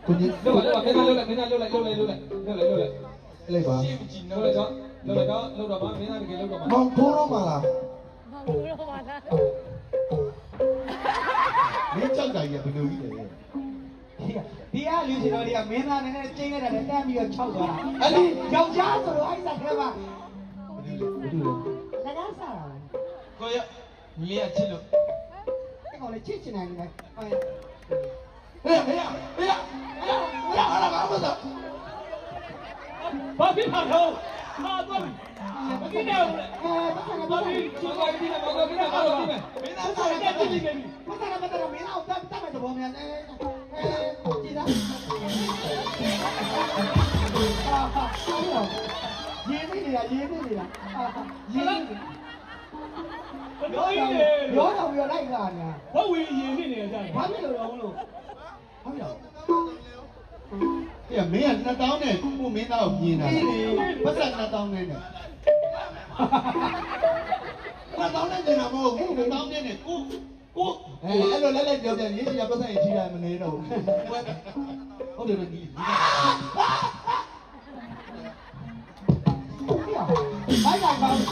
ကိုကြီး လောက်လိုက်မင်းသားလောက်လိုက်မင်းသားလောက်လိုက်လိုက်ပါ ရှင်းကြည့်လောက်လိုက်တော့လောက်တော့ပါမင်းသားတကယ်လောက်တော့ပါ မောင်ထိုးတော့မလား ဘူးတော့ပါလား မင်းကြောက်တာကြီးကဘယ်လိုကြီးလဲ ဒီကလူစီတော်တွေကမင်းသားနဲ့ကျင်းခဲ့တာနဲ့တန်းပြီးတော့ခြောက်သွားတာအဲ့ဒီယောက်ျားဆိုတော့အဲ့ဒါကမှ ဘယ်လိုလဲ လက်ကားစားတာ ကိုရညီလေးကချစ်လို့ အဲ့ကောင်လေးချစ်ချင်တယ်လေဟုတ်ရဲ့ ဟဲ့ဟာလာပါမစ ဘာဖြစ်မှာတော့ဟာတော့မကိနေဘူးလေ ပတ်စံ ဘာဖြစ်ချိုးကြည့်နေမှာကောကိနေမှာတော့ဒီမဲ့မင်းသားစားတဲ့ကြည့်နေပြီ ပတ်စံမင်းအောင်တက်မဲ့သဘောများကြည်သားရေးနေနေတာဘယ်လိုလဲ ရောတော့ပြီးတော့လိုက်လာနေတာ ဘဝရင်နေနေကြတယ် ဘာဖြစ်လို့တော့မလို့ဟုတ်ရော ဟဲ့မင်းက2000နဲ့ကိုမင်းသားကိုမြင်တာပတ်စံ2000နဲ့2000နဲ့ကျင်တာမဟုတ်ဘူး2000နဲ့ကိုအဲ့လိုလက်ပြောပြန်ရေးချင်ပတ်စံရေးချီတာမနေတော့ဘူးဟုတ်တယ်ဒီ ဘိုက်ပါဘာလို့